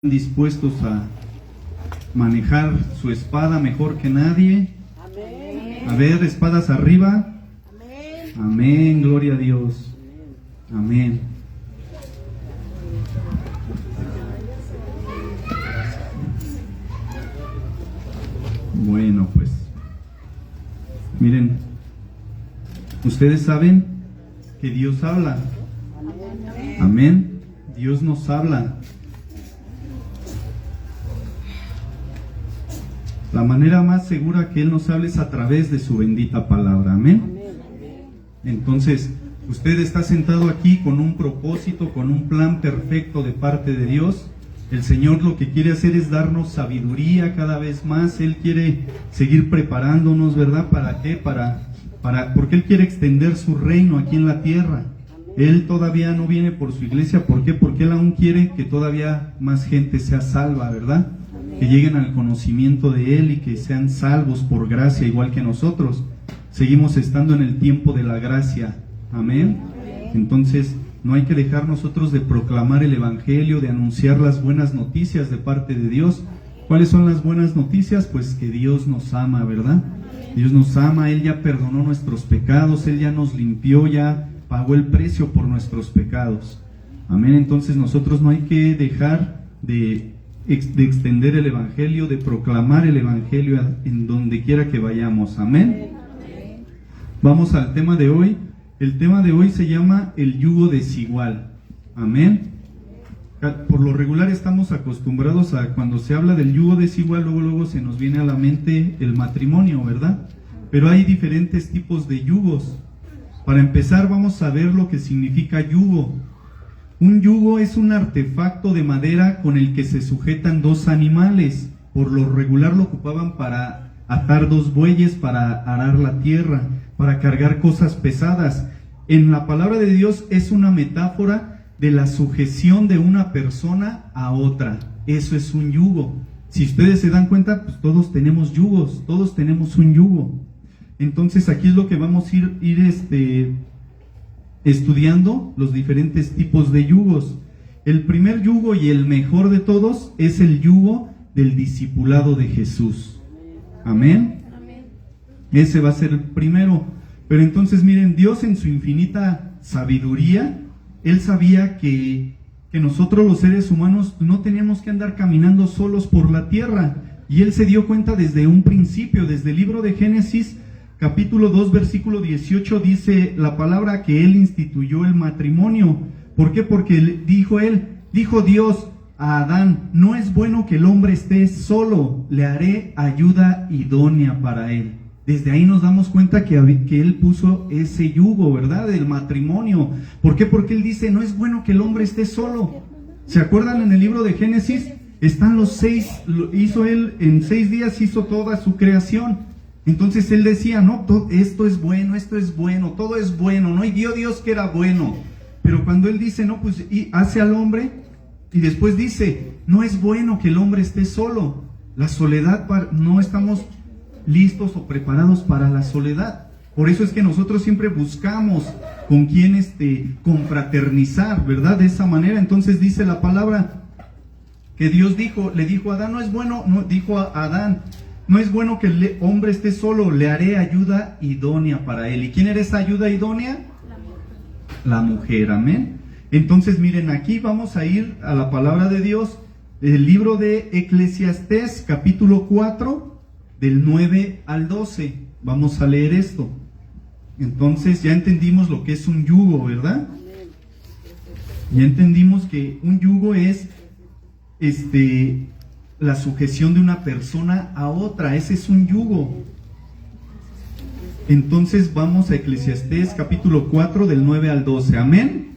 dispuestos a manejar su espada mejor que nadie. Amén. A ver, espadas arriba. Amén. Amén, gloria a Dios. Amén. Bueno, pues, miren, ustedes saben que Dios habla. Amén. Dios nos habla. La manera más segura que Él nos hable es a través de su bendita palabra. Amén. Entonces, usted está sentado aquí con un propósito, con un plan perfecto de parte de Dios. El Señor lo que quiere hacer es darnos sabiduría cada vez más. Él quiere seguir preparándonos, ¿verdad? ¿Para qué? Porque Él quiere extender su reino aquí en la tierra. Él todavía no viene por su iglesia. ¿Por qué? Porque Él aún quiere que todavía más gente sea salva, ¿verdad? Que lleguen al conocimiento de Él y que sean salvos por gracia, igual que nosotros. Seguimos estando en el tiempo de la gracia. Amén. Entonces, no hay que dejar nosotros de proclamar el Evangelio, de anunciar las buenas noticias de parte de Dios. ¿Cuáles son las buenas noticias? Pues que Dios nos ama, ¿verdad? Dios nos ama, Él ya perdonó nuestros pecados, Él ya nos limpió, ya pagó el precio por nuestros pecados. Amén. Entonces nosotros no hay que dejar de extender el Evangelio, de proclamar el Evangelio en donde quiera que vayamos. Amén. Vamos al tema de hoy. El tema de hoy se llama el yugo desigual. Amén. Por lo regular estamos acostumbrados a cuando se habla del yugo desigual, luego se nos viene a la mente el matrimonio, ¿verdad? Pero hay diferentes tipos de yugos. Para empezar, vamos a ver lo que significa yugo. Un yugo es un artefacto de madera con el que se sujetan dos animales. Por lo regular lo ocupaban para atar dos bueyes, para arar la tierra, para cargar cosas pesadas. En la palabra de Dios es una metáfora de la sujeción de una persona a otra. Eso es un yugo. Si ustedes se dan cuenta, pues todos tenemos yugos, todos tenemos un yugo. Entonces aquí es lo que vamos a ir estudiando, los diferentes tipos de yugos. El primer yugo y el mejor de todos es el yugo del discipulado de Jesús. Amén. Ese va a ser el primero. Pero entonces miren, Dios en su infinita sabiduría, Él sabía que nosotros los seres humanos no teníamos que andar caminando solos por la tierra. Y Él se dio cuenta desde un principio, desde el libro de Génesis, capítulo 2, versículo 18, dice la palabra que Él instituyó el matrimonio. ¿Por qué? Porque dijo Dios a Adán, no es bueno que el hombre esté solo, le haré ayuda idónea para él. Desde ahí nos damos cuenta que Él puso ese yugo, ¿verdad? Del matrimonio. ¿Por qué? Porque Él dice, no es bueno que el hombre esté solo. ¿Se acuerdan en el libro de Génesis? Están los 6, hizo Él, en 6 días hizo toda su creación. Entonces Él decía, no, esto es bueno, todo es bueno, ¿no? Y vio Dios que era bueno. Pero cuando Él dice, no, pues y hace al hombre, y después dice, no es bueno que el hombre esté solo. La soledad, no estamos listos o preparados para la soledad. Por eso es que nosotros siempre buscamos con quién confraternizar, ¿verdad? De esa manera. Entonces dice la palabra que Dios le dijo a Adán, no es bueno que el hombre esté solo, le haré ayuda idónea para él. ¿Y quién era esa ayuda idónea? La mujer, amén. Entonces miren, aquí vamos a ir a la palabra de Dios, el libro de Eclesiastés, capítulo 4, del 9 al 12. Vamos a leer esto. Entonces ya entendimos lo que es un yugo, ¿verdad? Ya entendimos que un yugo es la sujeción de una persona a otra. Ese es un yugo. Entonces vamos a Eclesiastés capítulo 4 del 9 al 12. Amén.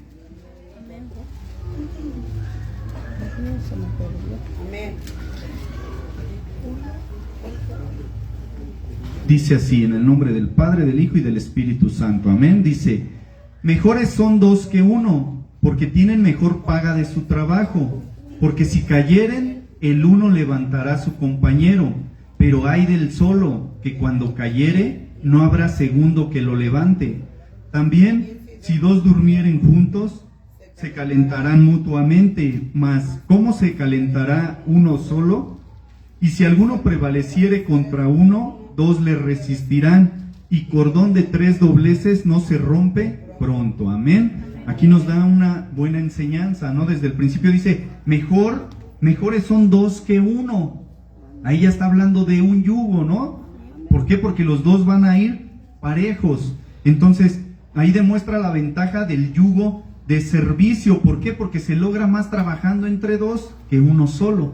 Dice así, en el nombre del Padre, del Hijo y del Espíritu Santo. Amén. Dice, mejores son dos que uno, porque tienen mejor paga de su trabajo. Porque si cayeren, el uno levantará a su compañero, pero ay del solo, que cuando cayere, no habrá segundo que lo levante. También, si dos durmieren juntos, se calentarán mutuamente, mas ¿cómo se calentará uno solo? Y si alguno prevaleciere contra uno, dos le resistirán, y cordón de 3 dobleces no se rompe pronto. Amén. Aquí nos da una buena enseñanza, ¿no? Desde el principio dice, mejores son 2 que 1. Ahí ya está hablando de un yugo, ¿no? ¿Por qué? Porque los dos van a ir parejos. Entonces, ahí demuestra la ventaja del yugo de servicio. ¿Por qué? Porque se logra más trabajando entre 2 que uno solo.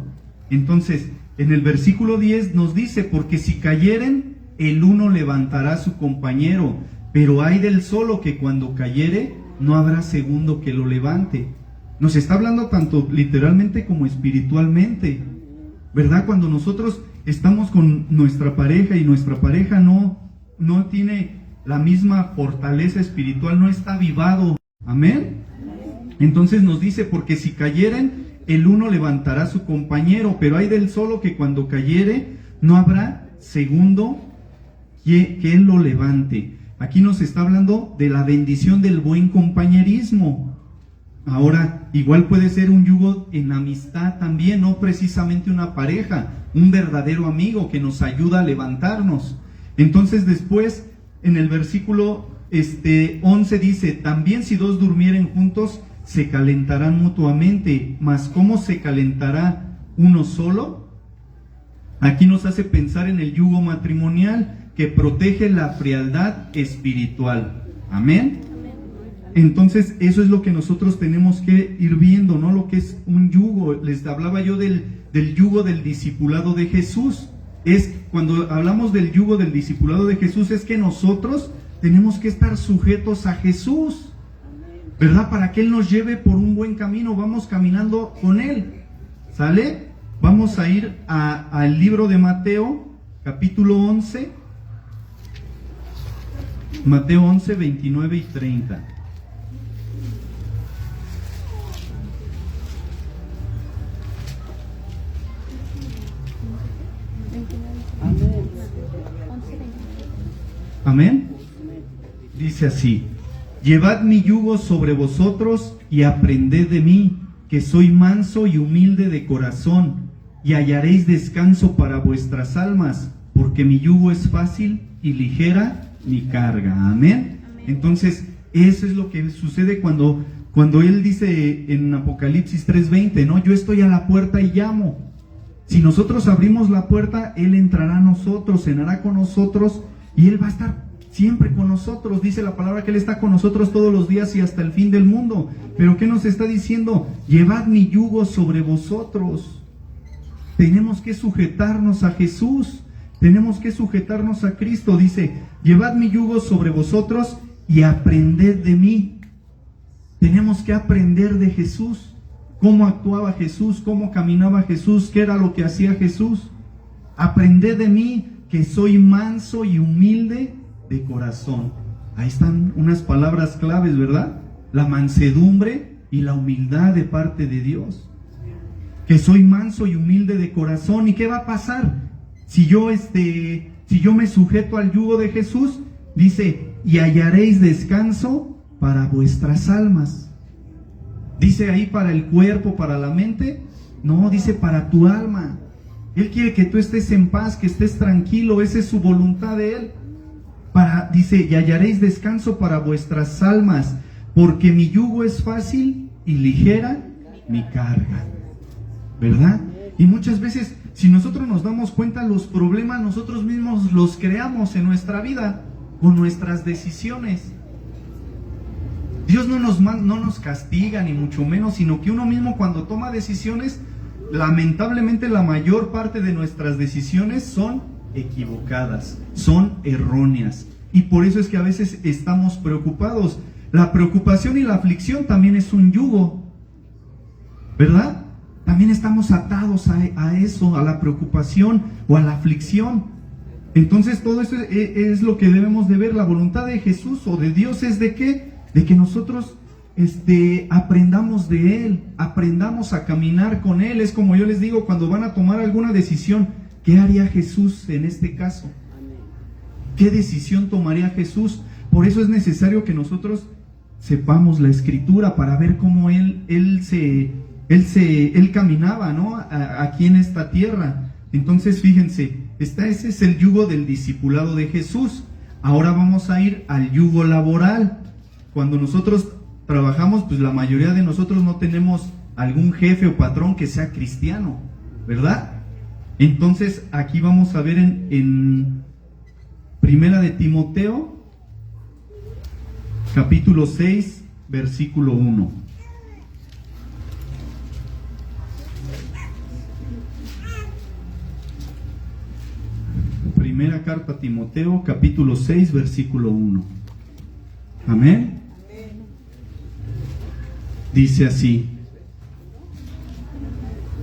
Entonces, en el versículo 10 nos dice, porque si cayeren, el uno levantará a su compañero, pero hay del solo que cuando cayere, no habrá segundo que lo levante. Nos está hablando tanto literalmente como espiritualmente, ¿verdad? Cuando nosotros estamos con nuestra pareja y nuestra pareja no tiene la misma fortaleza espiritual, no está avivado. Amén. Entonces nos dice, porque si cayeren, el uno levantará a su compañero, pero hay del solo que cuando cayere, no habrá segundo que él lo levante. Aquí nos está hablando de la bendición del buen compañerismo. Ahora, igual puede ser un yugo en amistad también, no precisamente una pareja, un verdadero amigo que nos ayuda a levantarnos. Entonces después, en el versículo 11 dice, también si 2 durmieren juntos, se calentarán mutuamente, mas ¿cómo se calentará uno solo? Aquí nos hace pensar en el yugo matrimonial, que protege la frialdad espiritual. Amén. Entonces eso es lo que nosotros tenemos que ir viendo, ¿no? Lo que es un yugo. Les hablaba yo del yugo del discipulado de Jesús. Es cuando hablamos del yugo del discipulado de Jesús, es que nosotros tenemos que estar sujetos a Jesús, ¿verdad? Para que Él nos lleve por un buen camino. Vamos caminando con Él, ¿sale? Vamos a ir al libro de Mateo, capítulo 11. Mateo 11, 29 y 30. Amén. Dice así: llevad mi yugo sobre vosotros y aprended de mí, que soy manso y humilde de corazón, y hallaréis descanso para vuestras almas, porque mi yugo es fácil y ligera mi carga. Amén. Entonces, eso es lo que sucede cuando Él dice en Apocalipsis 3:20, ¿no? Yo estoy a la puerta y llamo. Si nosotros abrimos la puerta, Él entrará a nosotros, cenará con nosotros y Él va a estar siempre con nosotros. Dice la palabra que Él está con nosotros todos los días y hasta el fin del mundo. Pero ¿qué nos está diciendo? Llevad mi yugo sobre vosotros. Tenemos que sujetarnos a Jesús. Tenemos que sujetarnos a Cristo. Dice, llevad mi yugo sobre vosotros y aprended de mí. Tenemos que aprender de Jesús. Cómo actuaba Jesús, cómo caminaba Jesús, qué era lo que hacía Jesús. Aprended de mí, que soy manso y humilde de corazón. Ahí están unas palabras claves, ¿verdad? La mansedumbre y la humildad de parte de Dios. Que soy manso y humilde de corazón. ¿Y qué va a pasar? Si yo me sujeto al yugo de Jesús, dice, y hallaréis descanso para vuestras almas. Dice ahí para el cuerpo, para la mente. No, dice para tu alma. Él quiere que tú estés en paz, que estés tranquilo. Esa es su voluntad de Él. Dice, y hallaréis descanso para vuestras almas, porque mi yugo es fácil y ligera mi carga. ¿Verdad? Y muchas veces, si nosotros nos damos cuenta, los problemas nosotros mismos los creamos en nuestra vida con nuestras decisiones. Dios no nos castiga, ni mucho menos, sino que uno mismo cuando toma decisiones, lamentablemente la mayor parte de nuestras decisiones son equivocadas, son erróneas. Y por eso es que a veces estamos preocupados. La preocupación y la aflicción también es un yugo, ¿verdad? También estamos atados a eso, a la preocupación o a la aflicción. Entonces todo eso es lo que debemos de ver. La voluntad de Jesús o de Dios es de ¿qué? De que nosotros aprendamos de Él, aprendamos a caminar con Él. Es como yo les digo, cuando van a tomar alguna decisión, ¿qué haría Jesús en este caso? ¿Qué decisión tomaría Jesús? Por eso es necesario que nosotros sepamos la escritura, para ver cómo él caminaba, ¿no? Aquí en esta tierra. Entonces, fíjense, ese es el yugo del discipulado de Jesús. Ahora vamos a ir al yugo laboral. Cuando nosotros trabajamos, pues la mayoría de nosotros no tenemos algún jefe o patrón que sea cristiano, ¿verdad? Entonces, aquí vamos a ver en Primera de Timoteo, capítulo 6, versículo 1. Primera carta a Timoteo, capítulo 6, versículo 1. Amén. Dice así: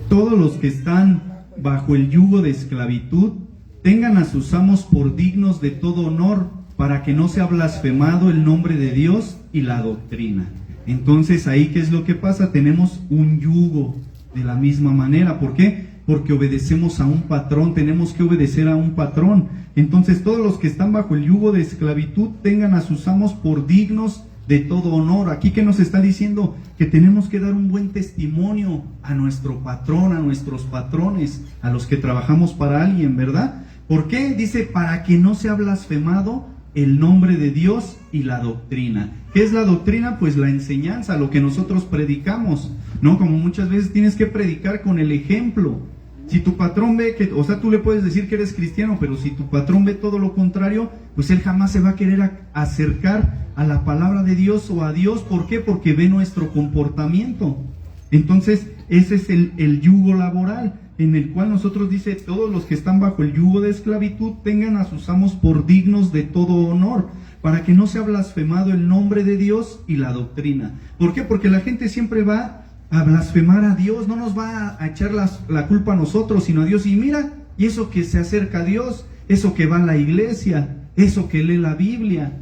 todos los que están bajo el yugo de esclavitud tengan a sus amos por dignos de todo honor, para que no sea blasfemado el nombre de Dios y la doctrina. Entonces, ahí, ¿qué es lo que pasa? Tenemos un yugo de la misma manera. ¿Por qué? Porque obedecemos a un patrón, tenemos que obedecer a un patrón. Entonces, todos los que están bajo el yugo de esclavitud tengan a sus amos por dignos de todo honor. Aquí, ¿qué nos está diciendo? Que tenemos que dar un buen testimonio a nuestro patrón, a nuestros patrones, a los que trabajamos para alguien, ¿verdad? ¿Por qué? Dice, para que no sea blasfemado el nombre de Dios y la doctrina. ¿Qué es la doctrina? Pues la enseñanza, lo que nosotros predicamos, ¿no? Como muchas veces tienes que predicar con el ejemplo. Si tu patrón ve que, o sea, tú le puedes decir que eres cristiano, pero si tu patrón ve todo lo contrario, pues él jamás se va a querer acercar a la palabra de Dios o a Dios. ¿Por qué? Porque ve nuestro comportamiento. Entonces, ese es el yugo laboral, en el cual nosotros dice, todos los que están bajo el yugo de esclavitud tengan a sus amos por dignos de todo honor, para que no sea blasfemado el nombre de Dios y la doctrina. ¿Por qué? Porque la gente siempre va a blasfemar a Dios, no nos va a echar la culpa a nosotros, sino a Dios. Y mira, y eso que se acerca a Dios, eso que va a la iglesia, eso que lee la Biblia.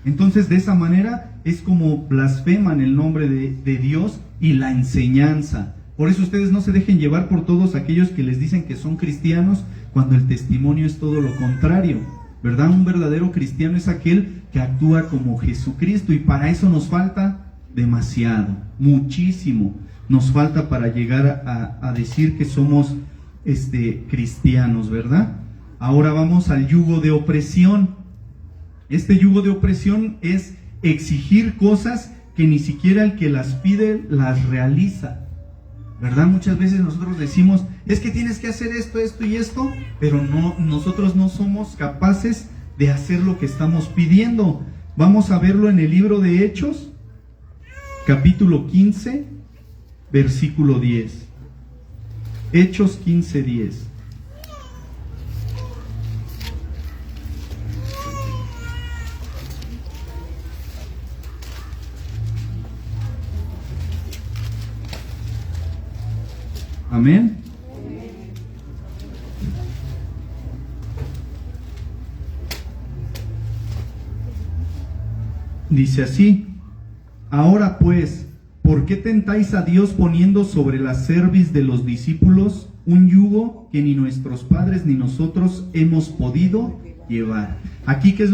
Entonces, de esa manera es como blasfeman el nombre de Dios y la enseñanza. Por eso ustedes no se dejen llevar por todos aquellos que les dicen que son cristianos, cuando el testimonio es todo lo contrario, ¿verdad? Un verdadero cristiano es aquel que actúa como Jesucristo, y para eso nos falta demasiado, muchísimo. Nos falta para llegar a decir que somos cristianos, ¿verdad? Ahora vamos al yugo de opresión. Este yugo de opresión es exigir cosas que ni siquiera el que las pide las realiza, ¿verdad? Muchas veces nosotros decimos, es que tienes que hacer esto, esto y esto, pero nosotros no somos capaces de hacer lo que estamos pidiendo. Vamos a verlo en el libro de Hechos, capítulo 15, versículo 10. Hechos 15, 10. Amén. Dice así: ahora pues, ¿por qué tentáis a Dios poniendo sobre la cerviz de los discípulos un yugo que ni nuestros padres ni nosotros hemos podido llevar? Aquí, ¿qué es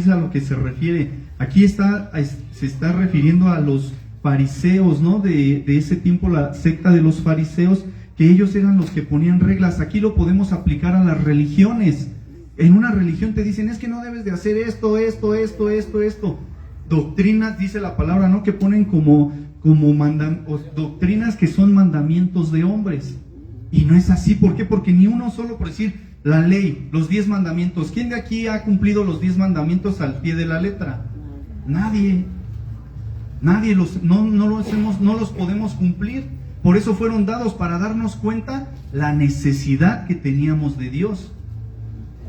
a lo que se refiere? Aquí se está refiriendo a los fariseos, ¿no? De ese tiempo, la secta de los fariseos, que ellos eran los que ponían reglas. Aquí lo podemos aplicar a las religiones. En una religión te dicen, es que no debes de hacer esto. Doctrinas, dice la palabra, ¿no? Que ponen como doctrinas que son mandamientos de hombres. Y no es así. ¿Por qué? Porque ni uno solo, por decir, la ley, los 10 mandamientos. ¿Quién de aquí ha cumplido los 10 mandamientos al pie de la letra? Nadie. No los podemos cumplir. Por eso fueron dados, para darnos cuenta la necesidad que teníamos de Dios.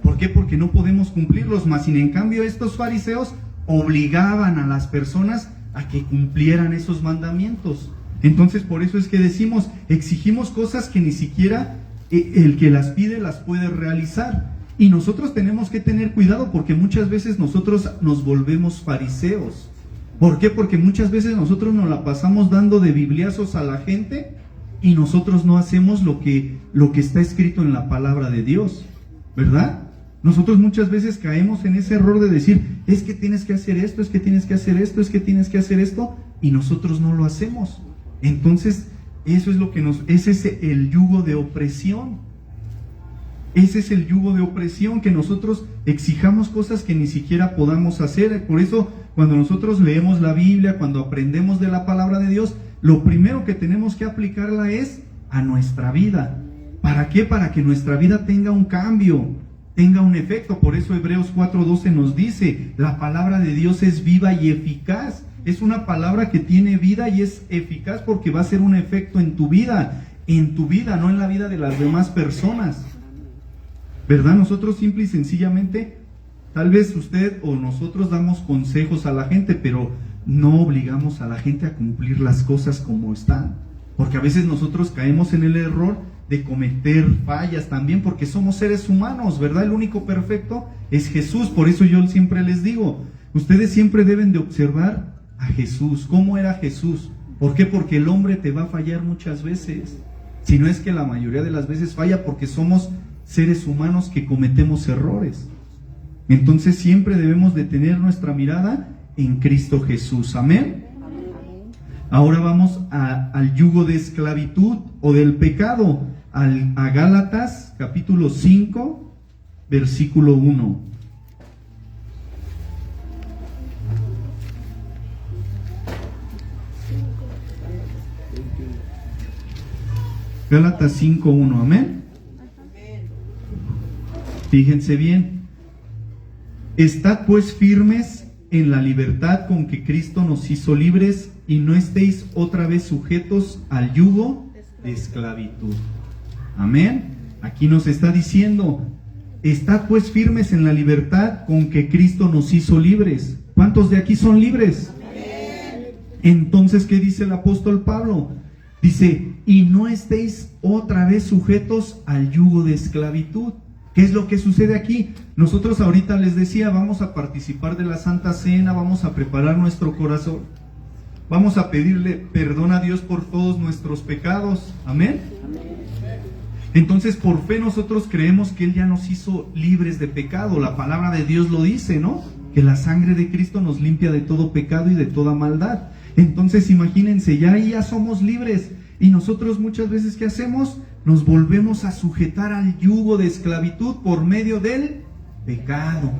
¿Por qué? Porque no podemos cumplirlos. Más sin en cambio, estos fariseos obligaban a las personas a que cumplieran esos mandamientos. Entonces, por eso es que decimos, exigimos cosas que ni siquiera el que las pide las puede realizar. Y nosotros tenemos que tener cuidado, porque muchas veces nosotros nos volvemos fariseos. ¿Por qué? Porque muchas veces nosotros nos la pasamos dando de bibliazos a la gente y nosotros no hacemos lo que está escrito en la palabra de Dios, ¿verdad? Nosotros muchas veces caemos en ese error de decir, es que tienes que hacer esto, es que tienes que hacer esto, es que tienes que hacer esto, y nosotros no lo hacemos. Entonces, eso es lo que ese es el yugo de opresión. Ese es el yugo de opresión, que nosotros exijamos cosas que ni siquiera podamos hacer. Por eso, cuando nosotros leemos la Biblia, cuando aprendemos de la palabra de Dios, lo primero que tenemos que aplicarla es a nuestra vida. ¿Para qué? Para que nuestra vida tenga un cambio, tenga un efecto. Por eso Hebreos 4:12 nos dice, la palabra de Dios es viva y eficaz. Es una palabra que tiene vida y es eficaz porque va a hacer un efecto en tu vida, no en la vida de las demás personas. ¿Verdad? Nosotros simple y sencillamente, tal vez usted o nosotros damos consejos a la gente, pero no obligamos a la gente a cumplir las cosas como están. Porque a veces nosotros caemos en el error de cometer fallas también, porque somos seres humanos, ¿verdad? El único perfecto es Jesús. Por eso yo siempre les digo, ustedes siempre deben de observar a Jesús. ¿Cómo era Jesús? ¿Por qué? Porque el hombre te va a fallar muchas veces. Si no es que la mayoría de las veces falla, porque somos seres humanos que cometemos errores. Entonces siempre debemos de tener nuestra mirada en Cristo Jesús. Amén. Ahora vamos al yugo de esclavitud o del pecado, a Gálatas capítulo 5, versículo 1. Gálatas 5:1, amén. Fíjense bien. Estad pues firmes en la libertad con que Cristo nos hizo libres, y no estéis otra vez sujetos al yugo de esclavitud. Amén. Aquí nos está diciendo, estad pues firmes en la libertad con que Cristo nos hizo libres. ¿Cuántos de aquí son libres? Amén. Entonces, ¿qué dice el apóstol Pablo? Dice, y no estéis otra vez sujetos al yugo de esclavitud. ¿Qué es lo que sucede aquí? Nosotros ahorita les decía, vamos a participar de la Santa Cena, vamos a preparar nuestro corazón, vamos a pedirle perdón a Dios por todos nuestros pecados. Amén. Entonces, por fe nosotros creemos que Él ya nos hizo libres de pecado. La palabra de Dios lo dice, ¿no? Que la sangre de Cristo nos limpia de todo pecado y de toda maldad. Entonces, imagínense, ya somos libres. Y nosotros muchas veces, ¿qué hacemos? Nos volvemos a sujetar al yugo de esclavitud por medio del pecado.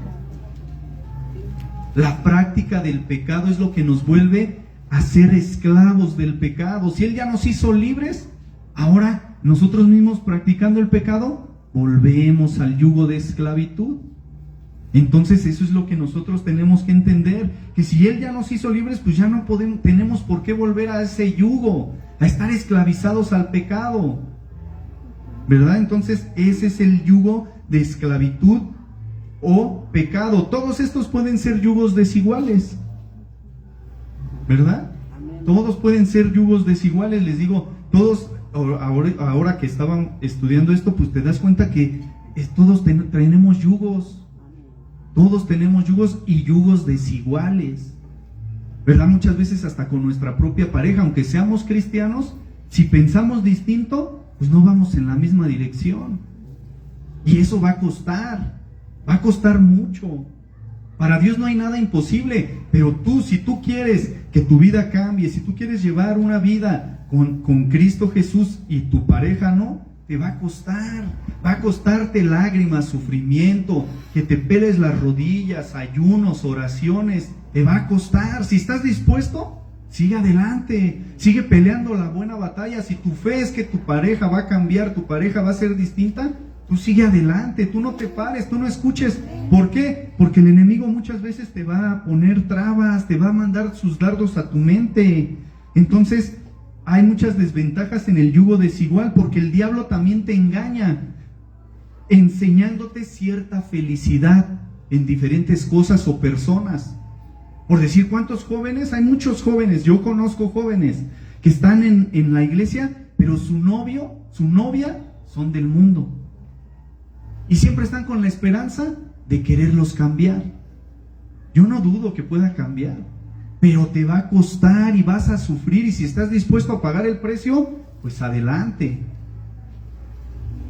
La práctica del pecado es lo que nos vuelve a ser esclavos del pecado. Si Él ya nos hizo libres, ahora nosotros mismos practicando el pecado, volvemos al yugo de esclavitud. Entonces eso es lo que nosotros tenemos que entender, que si Él ya nos hizo libres, pues ya no tenemos por qué volver a ese yugo, a estar esclavizados al pecado, ¿verdad? Entonces ese es el yugo de esclavitud o pecado. Todos estos pueden ser yugos desiguales, ¿verdad? Todos pueden ser yugos desiguales. Les digo, todos, ahora que estaban estudiando esto, pues te das cuenta que todos tenemos yugos. Todos tenemos yugos y yugos desiguales, ¿verdad? Muchas veces hasta con nuestra propia pareja, aunque seamos cristianos, si pensamos distinto, pues no vamos en la misma dirección. Y eso va a costar mucho. Para Dios no hay nada imposible, pero si tú quieres que tu vida cambie, si tú quieres llevar una vida con Cristo Jesús y tu pareja no, te va a costarte lágrimas, sufrimiento, que te peles las rodillas, ayunos, oraciones, te va a costar. Si estás dispuesto, sigue adelante, sigue peleando la buena batalla. Si tu fe es que tu pareja va a cambiar, tu pareja va a ser distinta, tú sigue adelante, tú no te pares, tú no escuches. ¿Por qué? Porque el enemigo muchas veces te va a poner trabas, te va a mandar sus dardos a tu mente. Entonces, hay muchas desventajas en el yugo desigual, porque el diablo también te engaña, enseñándote cierta felicidad en diferentes cosas o personas. Por decir, ¿cuántos jóvenes? Hay muchos jóvenes, yo conozco jóvenes que están en la iglesia, pero su novio, su novia son del mundo. Y siempre están con la esperanza de quererlos cambiar. Yo no dudo que pueda cambiar, pero te va a costar y vas a sufrir, y si estás dispuesto a pagar el precio, pues adelante.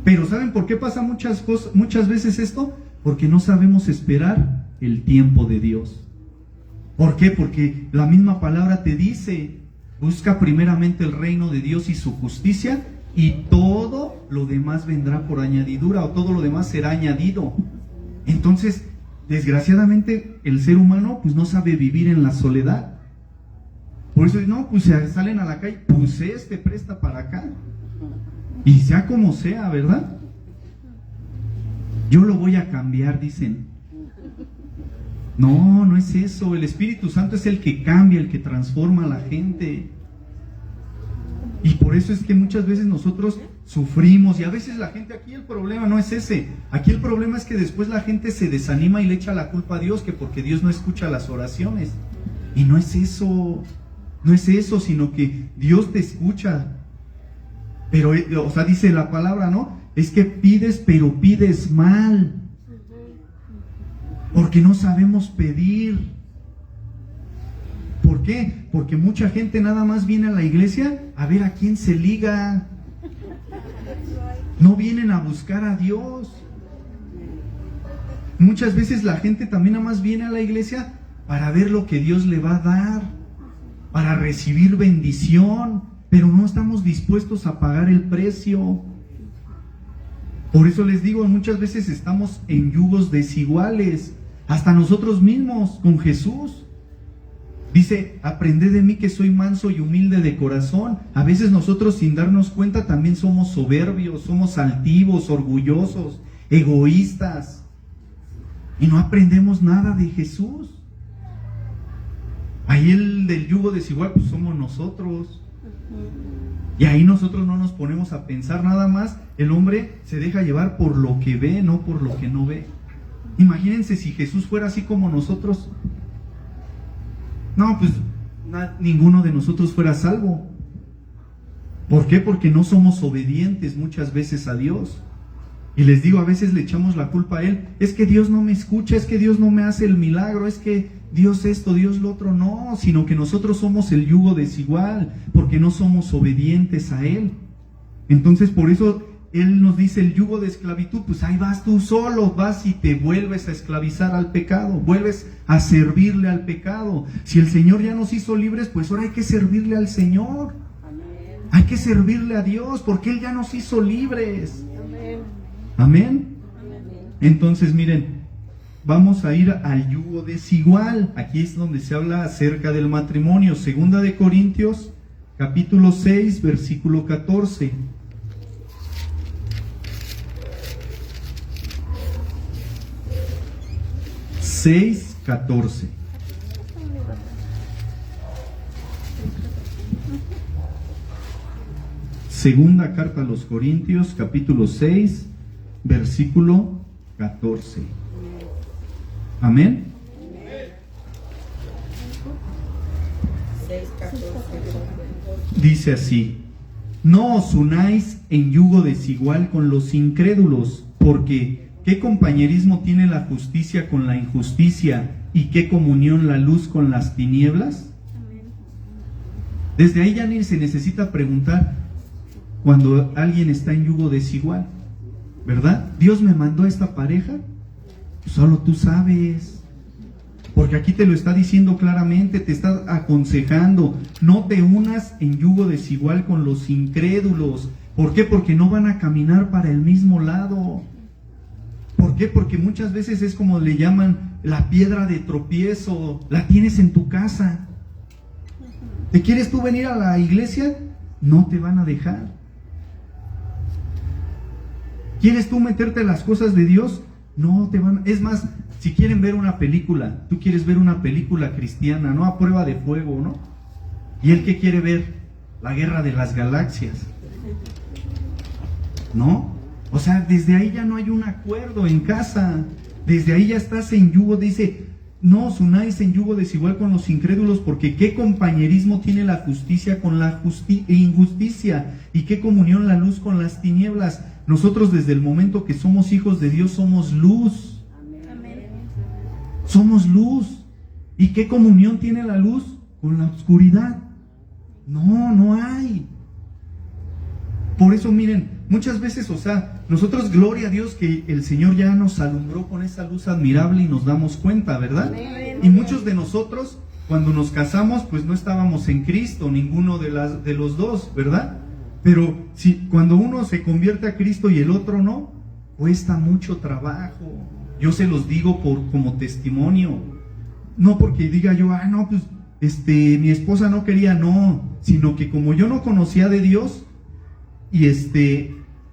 Pero ¿saben por qué pasa muchas veces esto? Porque no sabemos esperar el tiempo de Dios. ¿Por qué? Porque la misma palabra te dice, busca primeramente el reino de Dios y su justicia, y todo lo demás vendrá por añadidura, o todo lo demás será añadido. Entonces, desgraciadamente, el ser humano pues no sabe vivir en la soledad. Por eso, no, pues salen a la calle, pues presta para acá. Y sea como sea, ¿verdad? Yo lo voy a cambiar, dicen. No, no es eso. El Espíritu Santo es el que cambia, el que transforma a la gente. Y por eso es que muchas veces nosotros sufrimos, y a veces la gente, aquí el problema no es ese. Aquí el problema es que después la gente se desanima y le echa la culpa a Dios, que porque Dios no escucha las oraciones. Y no es eso. No es eso, sino que Dios te escucha. Pero, o sea, dice la palabra, ¿no? Es que pides, pero pides mal. Porque no sabemos pedir. ¿Por qué? Porque mucha gente nada más viene a la iglesia a ver a quién se liga. No vienen a buscar a Dios. Muchas veces la gente también nada más viene a la iglesia para ver lo que Dios le va a dar, para recibir bendición, pero no estamos dispuestos a pagar el precio. Por eso les digo, muchas veces estamos en yugos desiguales, hasta nosotros mismos con Jesús. Dice, aprended de mí que soy manso y humilde de corazón. A veces nosotros sin darnos cuenta también somos soberbios, somos altivos, orgullosos, egoístas. Y no aprendemos nada de Jesús. Ahí el del yugo desigual pues somos nosotros. Y ahí nosotros no nos ponemos a pensar nada más. El hombre se deja llevar por lo que ve, no por lo que no ve. Imagínense si Jesús fuera así como nosotros. No, pues ninguno de nosotros fuera salvo. ¿Por qué? Porque no somos obedientes muchas veces a Dios. Y les digo, a veces le echamos la culpa a Él. Es que Dios no me escucha, es que Dios no me hace el milagro, es que Dios esto, Dios lo otro. No, sino que nosotros somos el yugo desigual, porque no somos obedientes a Él. Entonces, por eso Él nos dice el yugo de esclavitud, pues ahí vas tú solo, vas y te vuelves a esclavizar al pecado, vuelves a servirle al pecado. Si el Señor ya nos hizo libres, pues ahora hay que servirle al Señor. Amén. Hay que servirle a Dios, porque Él ya nos hizo libres. Amén. Entonces, miren, vamos a ir al yugo desigual. Aquí es donde se habla acerca del matrimonio. Segunda de Corintios, capítulo 6, versículo 14. Seis, 14. Segunda carta a los Corintios, capítulo 6, versículo 14. Amén. Dice así: no os unáis en yugo desigual con los incrédulos, porque ¿qué compañerismo tiene la justicia con la injusticia? ¿Y qué comunión la luz con las tinieblas? Desde ahí ya ni se necesita preguntar cuando alguien está en yugo desigual, ¿verdad? Dios me mandó a esta pareja, solo tú sabes, porque aquí te lo está diciendo claramente, te está aconsejando, no te unas en yugo desigual con los incrédulos. ¿Por qué? Porque no van a caminar para el mismo lado. ¿Por qué? Porque muchas veces es como le llaman la piedra de tropiezo, la tienes en tu casa. ¿Te quieres tú venir a la iglesia? No te van a dejar. ¿Quieres tú meterte en las cosas de Dios? No te van. Es más, si quieren ver una película, tú quieres ver una película cristiana, ¿no? A prueba de fuego, ¿no? ¿Y él qué quiere ver? La guerra de las galaxias, ¿no? O sea, desde ahí ya no hay un acuerdo en casa. Desde ahí ya estás en yugo. Dice, no os unáis en yugo desigual con los incrédulos, porque ¿qué compañerismo tiene la justicia con la injusticia? ¿Y qué comunión la luz con las tinieblas? Nosotros desde el momento que somos hijos de Dios somos luz. Amén. Somos luz. ¿Y qué comunión tiene la luz con la oscuridad? No, no hay. Por eso miren, muchas veces, o sea, nosotros, gloria a Dios que el Señor ya nos alumbró con esa luz admirable y nos damos cuenta, ¿verdad? Y muchos de nosotros, cuando nos casamos, pues no estábamos en Cristo, ninguno de los dos, ¿verdad? Pero si cuando uno se convierte a Cristo y el otro no, cuesta mucho trabajo. Yo se los digo como testimonio. No porque diga yo, no, pues mi esposa no quería, no, sino que como yo no conocía de Dios, y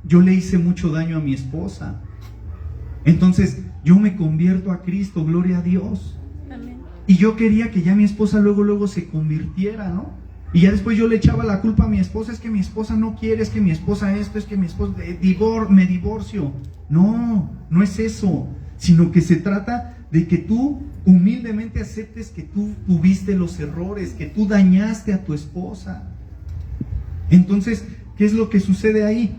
yo le hice mucho daño a mi esposa. Entonces yo me convierto a Cristo, gloria a Dios. Amén. Y yo quería que ya mi esposa luego se convirtiera, ¿no? Y ya después yo le echaba la culpa a mi esposa, es que mi esposa no quiere, es que mi esposa esto, es que mi esposa me divorcio. No, no es eso, sino que se trata de que tú humildemente aceptes que tú tuviste los errores, que tú dañaste a tu esposa. Entonces, ¿qué es lo que sucede ahí?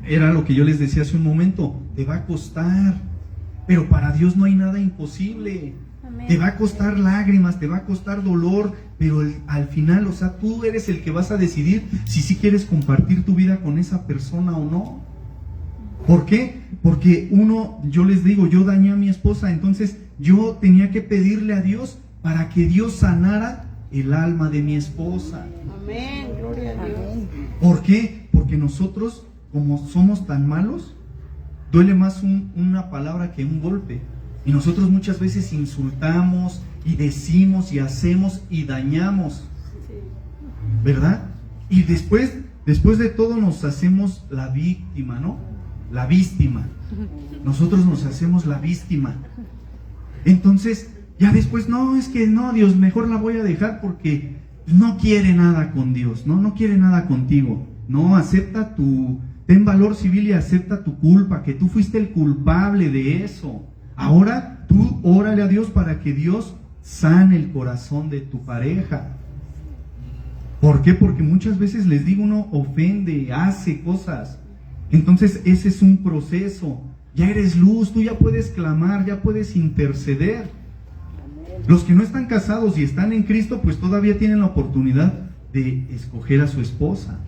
Era lo que yo les decía hace un momento, te va a costar, pero para Dios no hay nada imposible. Amén. Te va a costar lágrimas, te va a costar dolor, pero al final, o sea, tú eres el que vas a decidir si sí quieres compartir tu vida con esa persona o no. ¿Por qué? Porque yo les digo, yo dañé a mi esposa, entonces yo tenía que pedirle a Dios para que Dios sanara el alma de mi esposa. Amén, gloria a Dios. ¿Por qué? Porque nosotros, como somos tan malos, duele más una palabra que un golpe. Y nosotros muchas veces insultamos y decimos y hacemos y dañamos, ¿verdad? Y después de todo nos hacemos la víctima, ¿no? La víctima. Nosotros nos hacemos la víctima. Entonces, ya después, no, es que no, Dios, mejor la voy a dejar porque no quiere nada con Dios, no quiere nada contigo. No, ten valor civil y acepta tu culpa, que tú fuiste el culpable de eso. Ahora tú órale a Dios para que Dios sane el corazón de tu pareja. ¿Por qué? Porque muchas veces les digo, uno ofende, hace cosas. Entonces ese es un proceso. Ya eres luz, tú ya puedes clamar, ya puedes interceder. Los que no están casados y están en Cristo, pues todavía tienen la oportunidad de escoger a su esposa.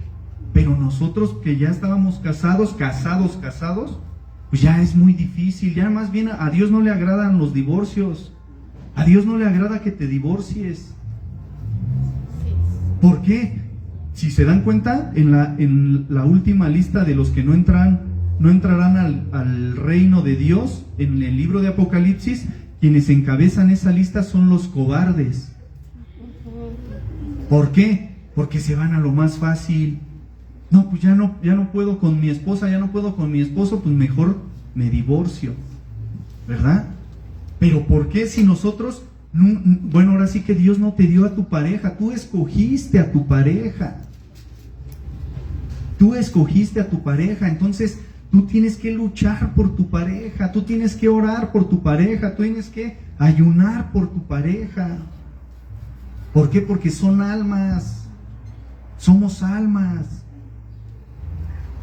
Pero nosotros que ya estábamos casados, pues ya es muy difícil. Ya más bien a Dios no le agradan los divorcios. A Dios no le agrada que te divorcies. ¿Por qué? Si se dan cuenta, en la última lista de los que no entrarán al reino de Dios, en el libro de Apocalipsis, quienes encabezan esa lista son los cobardes. ¿Por qué? Porque se van a lo más fácil. No, pues ya no puedo con mi esposa, ya no puedo con mi esposo, pues mejor me divorcio, ¿verdad? Pero ¿por qué si nosotros, bueno, ahora sí que Dios no te dio a tu pareja, tú escogiste a tu pareja, entonces tú tienes que luchar por tu pareja, tú tienes que orar por tu pareja, tú tienes que ayunar por tu pareja. ¿Por qué? Porque son almas, somos almas.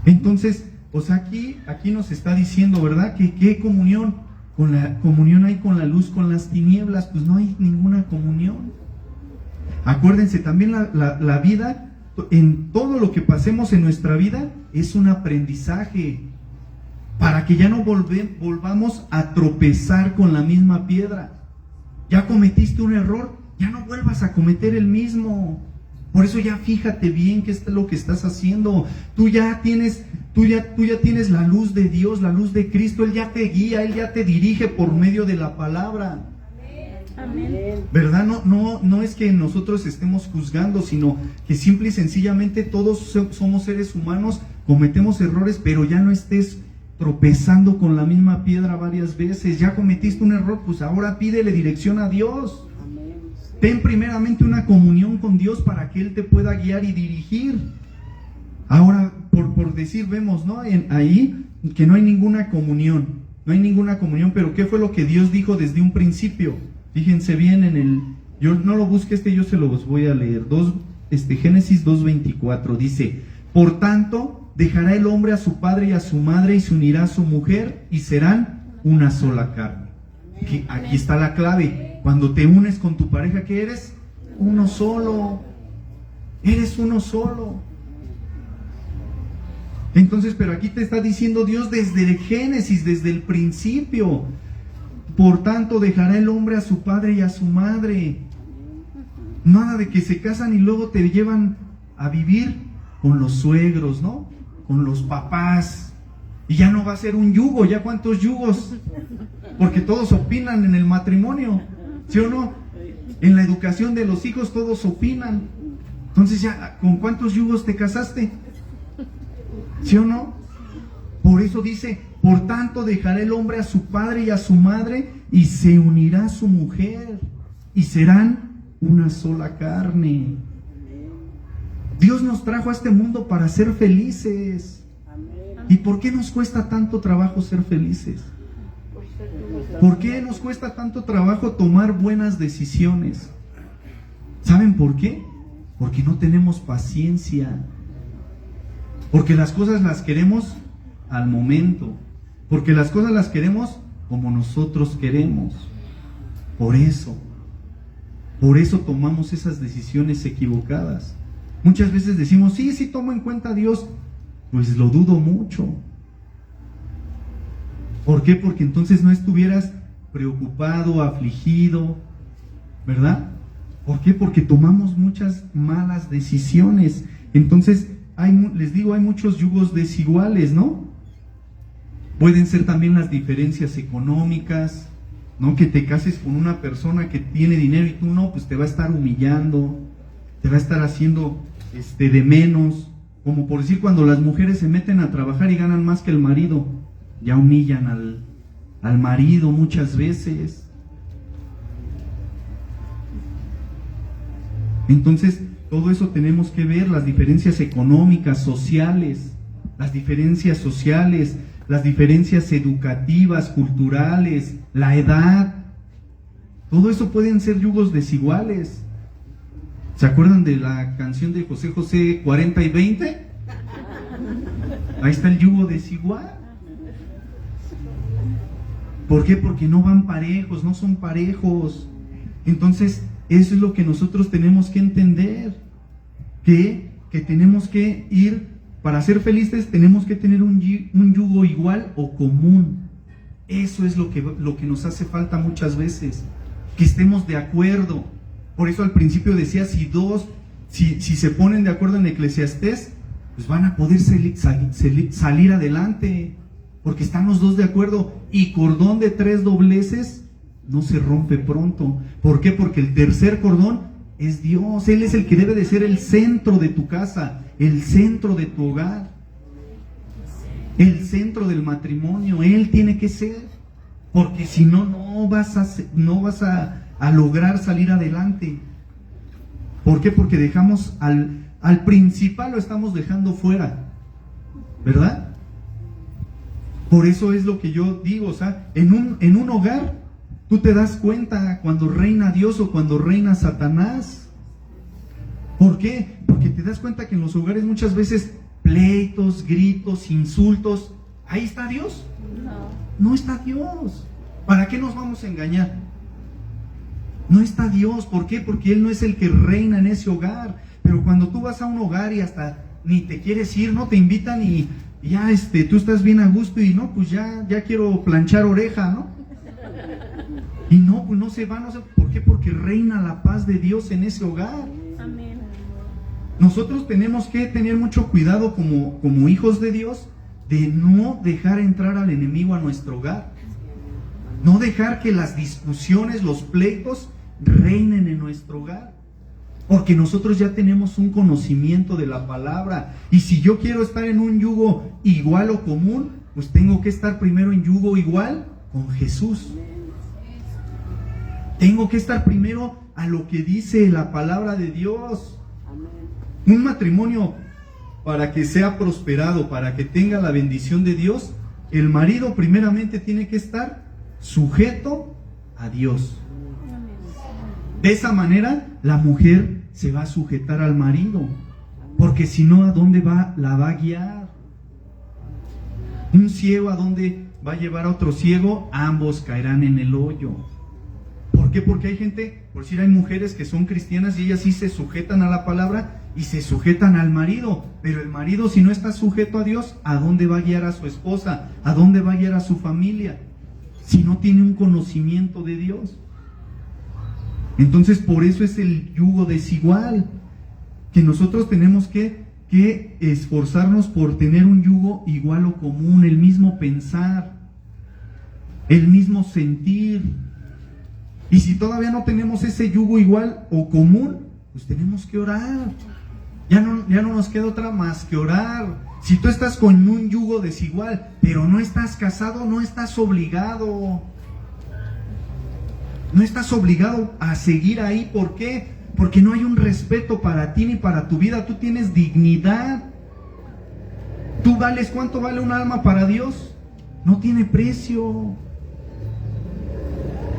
Entonces, pues aquí nos está diciendo, ¿verdad? Que qué comunión hay con la luz, con las tinieblas, pues no hay ninguna comunión. Acuérdense, también la vida, en todo lo que pasemos en nuestra vida, es un aprendizaje, para que ya no volvamos a tropezar con la misma piedra. Ya cometiste un error, ya no vuelvas a cometer el mismo. Por eso ya fíjate bien qué es lo que estás haciendo. Tú ya tienes la luz de Dios, la luz de Cristo. Él ya te guía, Él ya te dirige por medio de la palabra. Amén. ¿Verdad? No es que nosotros estemos juzgando, sino que simple y sencillamente todos somos seres humanos, cometemos errores, pero ya no estés tropezando con la misma piedra varias veces. Ya cometiste un error, pues ahora pídele dirección a Dios. Ten primeramente una comunión con Dios para que Él te pueda guiar y dirigir. Ahora, por decir, vemos, ¿no? Ahí que no hay ninguna comunión, pero ¿qué fue lo que Dios dijo desde un principio? Fíjense bien yo no lo busque, yo se los voy a leer. Génesis 2:24 dice: por tanto, dejará el hombre a su padre y a su madre y se unirá a su mujer y serán una sola carne. Aquí está la clave. Cuando te unes con tu pareja, ¿qué eres? Uno solo. Eres uno solo. Entonces, pero aquí te está diciendo Dios desde el Génesis, desde el principio. Por tanto, dejará el hombre a su padre y a su madre. Nada de que se casan y luego te llevan a vivir con los suegros, ¿no? Con los papás. Y ya no va a ser un yugo, ya cuántos yugos. Porque todos opinan en el matrimonio, ¿sí o no? En la educación de los hijos todos opinan. Entonces ya, ¿con cuántos yugos te casaste? ¿Sí o no? Por eso dice, por tanto dejará el hombre a su padre y a su madre y se unirá a su mujer y serán una sola carne. Dios nos trajo a este mundo para ser felices. ¿Y por qué nos cuesta tanto trabajo ser felices? ¿Por qué nos cuesta tanto trabajo tomar buenas decisiones? ¿Saben por qué? Porque no tenemos paciencia. Porque las cosas las queremos al momento. Porque las cosas las queremos como nosotros queremos. Por eso tomamos esas decisiones equivocadas. Muchas veces decimos, sí tomo en cuenta a Dios. Pues lo dudo mucho. ¿Por qué? Porque entonces no estuvieras preocupado, afligido, ¿verdad? ¿Por qué? Porque tomamos muchas malas decisiones. Entonces, les digo, hay muchos yugos desiguales, ¿no? Pueden ser también las diferencias económicas, ¿no? Que te cases con una persona que tiene dinero y tú no, pues te va a estar humillando, te va a estar haciendo de menos. Como por decir, cuando las mujeres se meten a trabajar y ganan más que el marido, ya humillan al marido muchas veces. Entonces, todo eso tenemos que ver, las diferencias económicas, sociales, las diferencias educativas, culturales, la edad. Todo eso pueden ser yugos desiguales. ¿Se acuerdan de la canción de José José, 40 y 20? Ahí está el yugo desigual. ¿Por qué? Porque no van parejos, no son parejos. Entonces, eso es lo que nosotros tenemos que entender. Que tenemos que ir, para ser felices, tenemos que tener un yugo igual o común. Eso es lo que nos hace falta muchas veces. Que estemos de acuerdo. Por eso al principio decía, si se ponen de acuerdo en Eclesiastés, pues van a poder salir adelante, porque están los dos de acuerdo, y cordón de 3 dobleces no se rompe pronto. ¿Por qué? Porque el tercer cordón es Dios. Él es el que debe de ser el centro de tu casa, el centro de tu hogar, el centro del matrimonio. Él tiene que ser, porque si no, no vas a lograr salir adelante. ¿Por qué? Porque dejamos al principal, lo estamos dejando fuera, ¿verdad? Por eso es lo que yo digo, o sea, en un hogar tú te das cuenta cuando reina Dios o cuando reina Satanás. ¿Por qué? Porque te das cuenta que en los hogares muchas veces pleitos, gritos, insultos. ¿Ahí está Dios? No está Dios. ¿Para qué nos vamos a engañar? No está Dios. ¿Por qué? Porque Él no es el que reina en ese hogar. Pero cuando tú vas a un hogar y hasta ni te quieres ir, no te invitan y ya tú estás bien a gusto y no, pues ya quiero planchar oreja, ¿no? Y no, pues no se va, no sé. ¿Por qué? Porque reina la paz de Dios en ese hogar. Amén. Nosotros tenemos que tener mucho cuidado como hijos de Dios de no dejar entrar al enemigo a nuestro hogar. No dejar que las discusiones, los pleitos reinen en nuestro hogar. Porque nosotros ya tenemos un conocimiento de la palabra. Y si yo quiero estar en un yugo igual o común, pues tengo que estar primero en yugo igual con Jesús. Tengo que estar primero a lo que dice la palabra de Dios. Un matrimonio, para que sea prosperado, para que tenga la bendición de Dios, el marido primeramente tiene que estar sujeto a Dios. De esa manera la mujer se va a sujetar al marido, porque si no, ¿a dónde la va a guiar? Un ciego, ¿a dónde va a llevar a otro ciego? Ambos caerán en el hoyo. ¿Por qué? Porque hay gente, por decir, hay mujeres que son cristianas y ellas sí se sujetan a la palabra y se sujetan al marido, pero el marido, si no está sujeto a Dios, ¿a dónde va a guiar a su esposa? ¿A dónde va a guiar a su familia? Si no tiene un conocimiento de Dios. Entonces, por eso es el yugo desigual, que nosotros tenemos que esforzarnos por tener un yugo igual o común, el mismo pensar, el mismo sentir. Y si todavía no tenemos ese yugo igual o común, pues tenemos que orar. Ya no nos queda otra más que orar. Si tú estás con un yugo desigual, pero no estás casado, no estás obligado. No estás obligado a seguir ahí. ¿Por qué? Porque no hay un respeto para ti ni para tu vida. Tú tienes dignidad. Tú vales, ¿cuánto vale un alma para Dios? No tiene precio.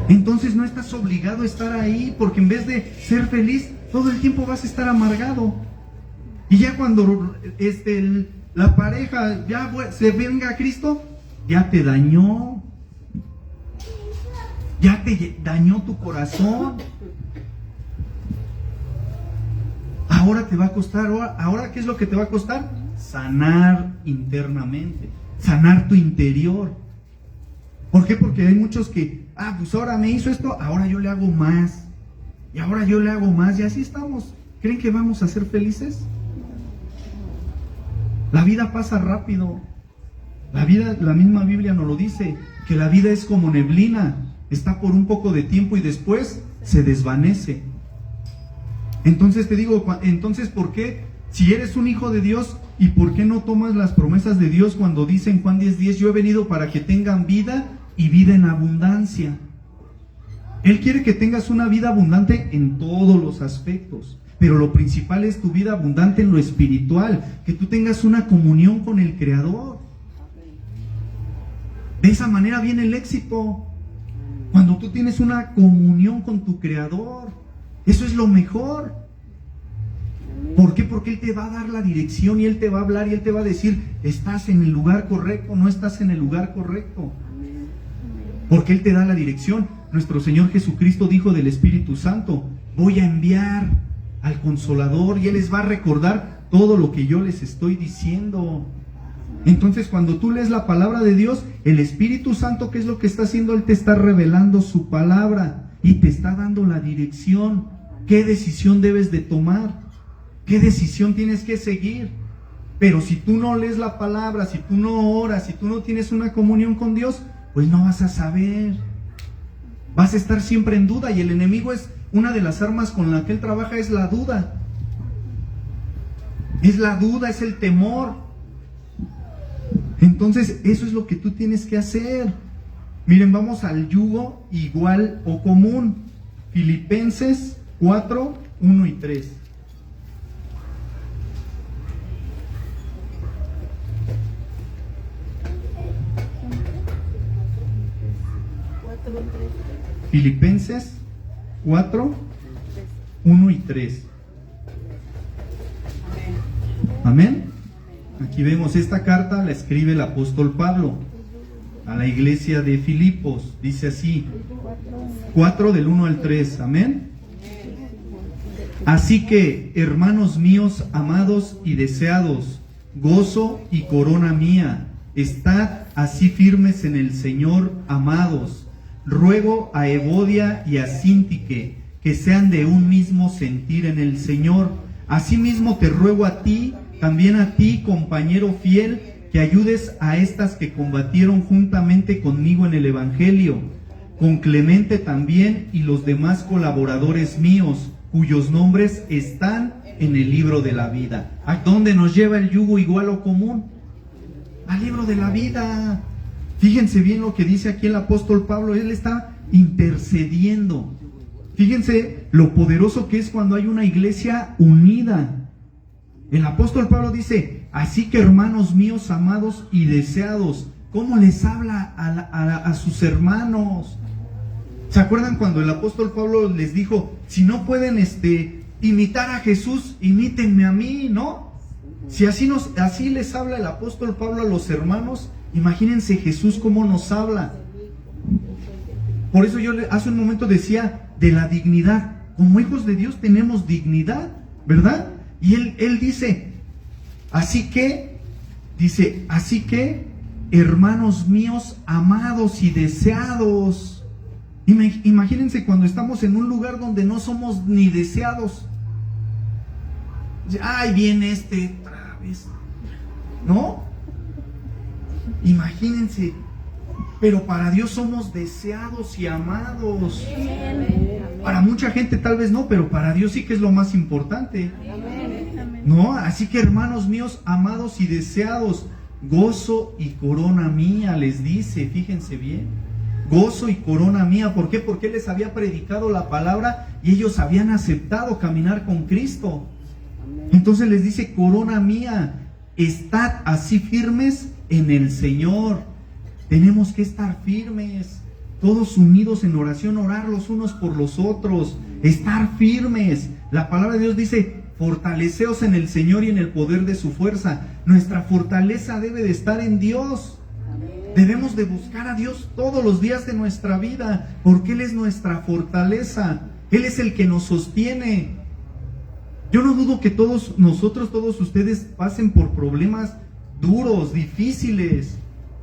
Entonces no estás obligado a estar ahí, porque en vez de ser feliz, todo el tiempo vas a estar amargado. Y ya cuando la pareja ya se venga a Cristo, ya te dañó. Ya te dañó tu corazón. Ahora te va a costar, ahora ¿qué es lo que te va a costar? Sanar internamente, sanar tu interior. ¿Por qué? Porque hay muchos que, pues ahora me hizo esto, ahora yo le hago más. Y ahora yo le hago más, y así estamos. ¿Creen que vamos a ser felices? La vida pasa rápido. La vida, la misma Biblia nos lo dice, que la vida es como neblina, está por un poco de tiempo y después se desvanece. Entonces te digo, entonces ¿por qué? Si eres un hijo de Dios, ¿y por qué no tomas las promesas de Dios cuando dice en Juan 10:10, yo he venido para que tengan vida y vida en abundancia? Él quiere que tengas una vida abundante en todos los aspectos, pero lo principal es tu vida abundante en lo espiritual, que tú tengas una comunión con el Creador. De esa manera viene el éxito, cuando tú tienes una comunión con tu Creador. Eso es lo mejor. ¿Por qué? Porque Él te va a dar la dirección y Él te va a hablar y Él te va a decir, estás en el lugar correcto, no estás en el lugar correcto. Porque Él te da la dirección. Nuestro Señor Jesucristo dijo del Espíritu Santo, voy a enviar al Consolador y Él les va a recordar todo lo que yo les estoy diciendo. Entonces, cuando tú lees la palabra de Dios, el Espíritu Santo, ¿qué es lo que está haciendo? Él te está revelando su palabra y te está dando la dirección. ¿Qué decisión debes de tomar? ¿Qué decisión tienes que seguir? Pero si tú no lees la palabra, si tú no oras, si tú no tienes una comunión con Dios, pues no vas a saber. Vas a estar siempre en duda, y el enemigo es una de las armas con la que él trabaja, es la duda. Es la duda, es el temor. Entonces, eso es lo que tú tienes que hacer. Miren, vamos al yugo igual o común. Filipenses 4, 1 y 3. Filipenses 4, 1 y 3. Amén. Aquí vemos esta carta, la escribe el apóstol Pablo a la iglesia de Filipos. Dice así, 4 del 1 al 3. Amén. Así que, hermanos míos, amados y deseados, gozo y corona mía, estad así firmes en el Señor, amados. Ruego a Evodia y a Síntique que sean de un mismo sentir en el Señor. Asimismo te ruego a ti, también a ti, compañero fiel, que ayudes a estas que combatieron juntamente conmigo en el Evangelio, con Clemente también y los demás colaboradores míos, cuyos nombres están en el libro de la vida. ¿A dónde nos lleva el yugo igual o común? Al libro de la vida. Fíjense bien lo que dice aquí el apóstol Pablo. Él está intercediendo. Fíjense lo poderoso que es cuando hay una iglesia unida. El apóstol Pablo dice, así que hermanos míos amados y deseados. ¿Cómo les habla a sus hermanos? ¿Se acuerdan cuando el apóstol Pablo les dijo, si no pueden imitar a Jesús, imítenme a mí, ¿no? Si así les habla el apóstol Pablo a los hermanos, imagínense Jesús cómo nos habla. Por eso yo hace un momento decía de la dignidad. Como hijos de Dios tenemos dignidad, ¿verdad? Y él dice, así que, hermanos míos, amados y deseados. Imagínense cuando estamos en un lugar donde no somos ni deseados. Ay, viene otra vez, ¿no? Imagínense, pero para Dios somos deseados y amados. Para mucha gente tal vez no, pero para Dios sí que es lo más importante, ¿no? Así que hermanos míos, amados y deseados, gozo y corona mía, les dice, fíjense bien, gozo y corona mía. ¿Por qué? Porque Él les había predicado la palabra y ellos habían aceptado caminar con Cristo. Entonces les dice, corona mía, estad así firmes en el Señor. Tenemos que estar firmes, todos unidos en oración, orar los unos por los otros, estar firmes. La palabra de Dios dice, fortaleceos en el Señor y en el poder de su fuerza. Nuestra fortaleza debe de estar en Dios. Debemos de buscar a Dios todos los días de nuestra vida, porque Él es nuestra fortaleza. Él es el que nos sostiene. Yo no dudo que todos nosotros, todos ustedes pasen por problemas duros, difíciles.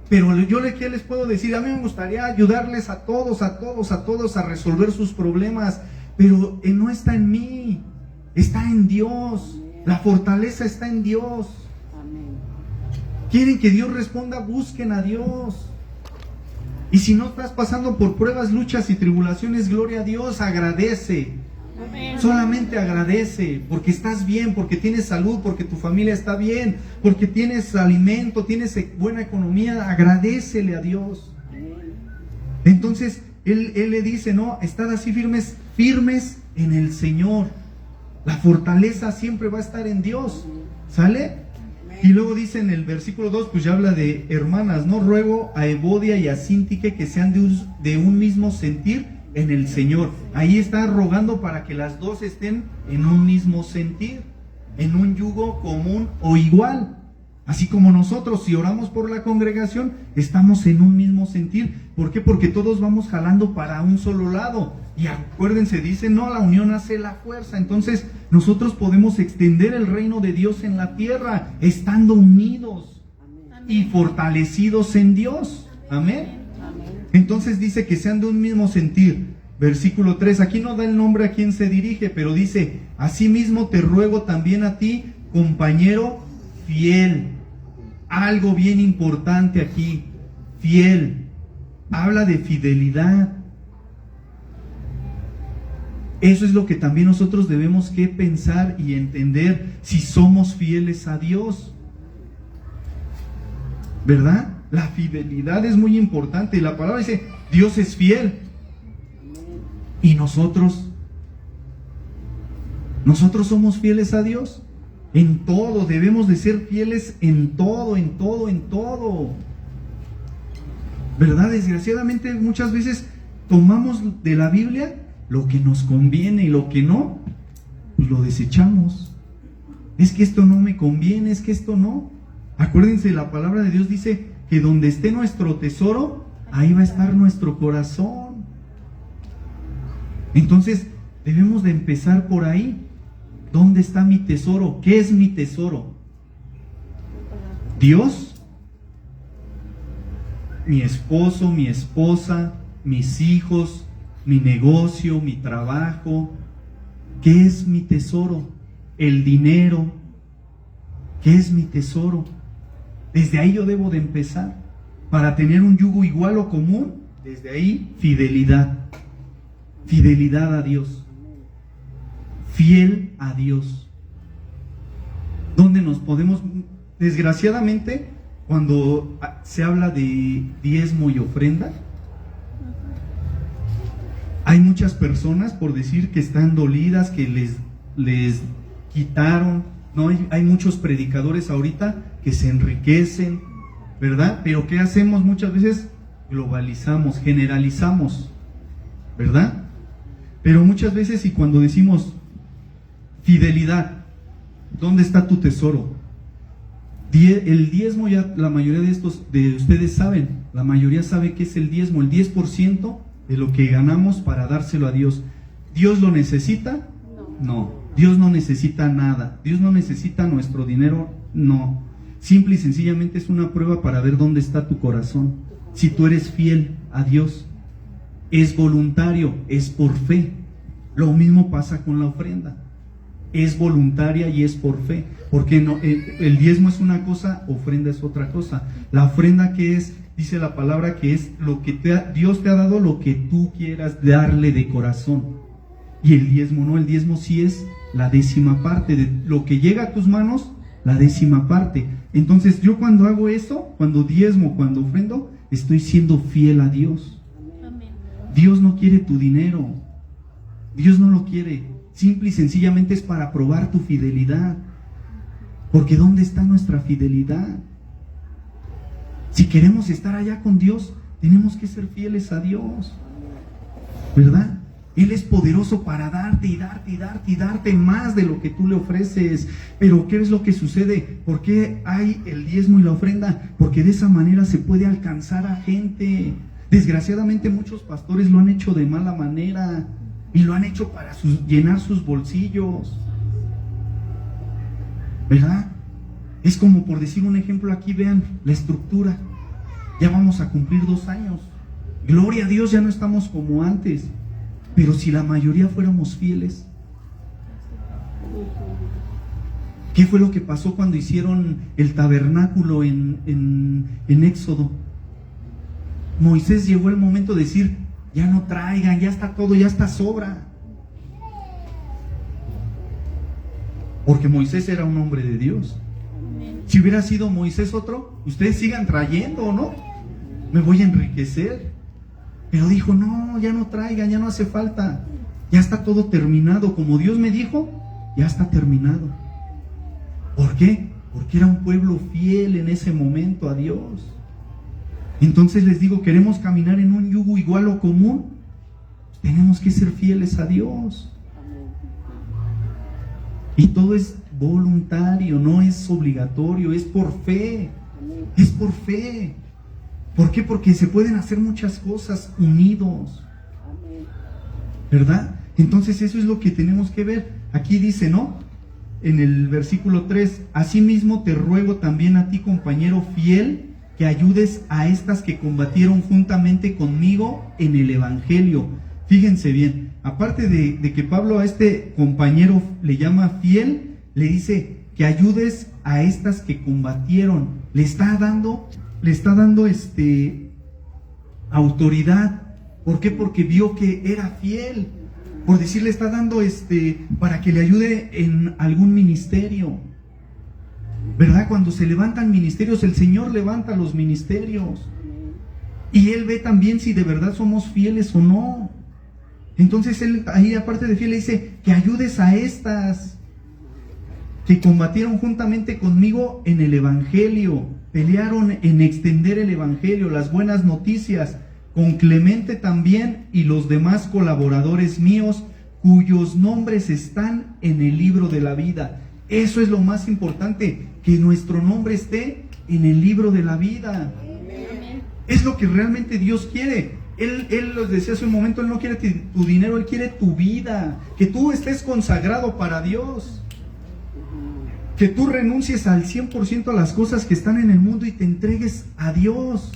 Pero ¿qué les puedo decir? A mí me gustaría ayudarles a todos a resolver sus problemas. Pero no está en mí, está en Dios. La fortaleza está en Dios. Quieren que Dios responda, busquen a Dios. Y si no estás pasando por pruebas, luchas y tribulaciones, gloria a Dios, agradece. Amén. Solamente agradece, porque estás bien, porque tienes salud, porque tu familia está bien, porque tienes alimento, tienes buena economía, agradécele a Dios. Entonces, él le dice, no, estad así firmes en el Señor. La fortaleza siempre va a estar en Dios, ¿sale? Y luego dice en el versículo 2, pues ya habla de hermanas, ¿no? Ruego a Evodia y a Síntique que sean de un mismo sentir en el Señor. Ahí está rogando para que las dos estén en un mismo sentir, en un yugo común o igual. Así como nosotros, si oramos por la congregación, estamos en un mismo sentir. ¿Por qué? Porque todos vamos jalando para un solo lado. Y acuérdense, dice, no, la unión hace la fuerza. Entonces, nosotros podemos extender el reino de Dios en la tierra, estando unidos y fortalecidos en Dios. Amén. Entonces dice que sean de un mismo sentir. Versículo 3, aquí no da el nombre a quien se dirige, pero dice, asimismo te ruego también a ti, compañero fiel. Algo bien importante aquí, fiel. Habla de fidelidad. Eso es lo que también nosotros debemos que pensar y entender, si somos fieles a Dios, ¿verdad? La fidelidad es muy importante. La palabra dice, Dios es fiel. ¿Y nosotros somos fieles a Dios? En todo, debemos de ser fieles en todo. ¿Verdad? Desgraciadamente muchas veces tomamos de la Biblia lo que nos conviene y lo que no, pues lo desechamos. Es que esto no me conviene, es que esto no. Acuérdense, la palabra de Dios dice que donde esté nuestro tesoro, ahí va a estar nuestro corazón. Entonces, debemos de empezar por ahí. ¿Dónde está mi tesoro? ¿Qué es mi tesoro? ¿Dios? ¿Mi esposo, mi esposa, mis hijos, mi negocio, mi trabajo? ¿Qué es mi tesoro? ¿El dinero? ¿Qué es mi tesoro? Desde ahí yo debo de empezar. Para tener un yugo igual o común, desde ahí, fidelidad. Fidelidad a Dios. Fiel a Dios. ¿Dónde nos podemos? Desgraciadamente, cuando se habla de diezmo y ofrenda, hay muchas personas, por decir, que están dolidas, que les quitaron, ¿no? Hay muchos predicadores ahorita que se enriquecen, ¿verdad? Pero ¿qué hacemos muchas veces? Globalizamos, generalizamos, ¿verdad? Pero muchas veces, y cuando decimos fidelidad, ¿dónde está tu tesoro? El diezmo, ya la mayoría de ustedes saben, la mayoría sabe qué es el diezmo, el 10% de lo que ganamos para dárselo a Dios. ¿Dios lo necesita? No. Dios no necesita nada, Dios no necesita nuestro dinero, no. Simple y sencillamente es una prueba para ver dónde está tu corazón. Si tú eres fiel a Dios, es voluntario, es por fe. Lo mismo pasa con la ofrenda. Es voluntaria y es por fe. Porque no, el diezmo es una cosa, ofrenda es otra cosa. La ofrenda, que es, dice la palabra, que es lo que Dios te ha dado, lo que tú quieras darle de corazón. Y el diezmo no, el diezmo sí es la 10ª parte de lo que llega a tus manos, la 10ª parte. Entonces yo cuando hago eso, cuando diezmo, cuando ofrendo, estoy siendo fiel a Dios. Dios no quiere tu dinero, Dios no lo quiere. Simple y sencillamente es para probar tu fidelidad. Porque ¿dónde está nuestra fidelidad? Si queremos estar allá con Dios, tenemos que ser fieles a Dios, ¿verdad? Él es poderoso para darte y darte y darte y darte más de lo que tú le ofreces. Pero ¿qué es lo que sucede? ¿Por qué hay el diezmo y la ofrenda? Porque de esa manera se puede alcanzar a gente. Desgraciadamente muchos pastores lo han hecho de mala manera y lo han hecho para llenar sus bolsillos, ¿verdad? Es como, por decir un ejemplo, aquí vean la estructura. Ya vamos a cumplir 2 años. Gloria a Dios, ya no estamos como antes. Pero si la mayoría fuéramos fieles, ¿qué fue lo que pasó cuando hicieron el tabernáculo en Éxodo? Moisés llegó el momento de decir, ya no traigan, ya está todo, ya está sobra. Porque Moisés era un hombre de Dios. Si hubiera sido Moisés otro, ustedes sigan trayendo, ¿no? Me voy a enriquecer. Pero dijo, no, ya no traigan, ya no hace falta. Ya está todo terminado. Como Dios me dijo, ya está terminado. ¿Por qué? Porque era un pueblo fiel en ese momento a Dios. Entonces les digo, ¿queremos caminar en un yugo igual o común? Tenemos que ser fieles a Dios. Y todo es voluntario, no es obligatorio, es por fe. Es por fe. ¿Por qué? Porque se pueden hacer muchas cosas unidos, ¿verdad? Entonces eso es lo que tenemos que ver. Aquí dice, ¿no? En el versículo 3, asimismo te ruego también a ti, compañero fiel, que ayudes a estas que combatieron juntamente conmigo en el Evangelio. Fíjense bien, aparte de que Pablo a este compañero le llama fiel, le dice que ayudes a estas que combatieron. Le está dando autoridad. ¿Por qué? Porque vio que era fiel. Por decir, le está dando para que le ayude en algún ministerio, ¿verdad? Cuando se levantan ministerios, el Señor levanta los ministerios y Él ve también si de verdad somos fieles o no. Entonces Él ahí, aparte de fiel, le dice que ayudes a estas que combatieron juntamente conmigo en el Evangelio, pelearon en extender el Evangelio, las buenas noticias, con Clemente también y los demás colaboradores míos, cuyos nombres están en el libro de la vida. Eso es lo más importante, que nuestro nombre esté en el libro de la vida. Es lo que realmente Dios quiere. Él les decía hace un momento, Él no quiere tu dinero, Él quiere tu vida, que tú estés consagrado para Dios, que tú renuncies al 100% a las cosas que están en el mundo y te entregues a Dios,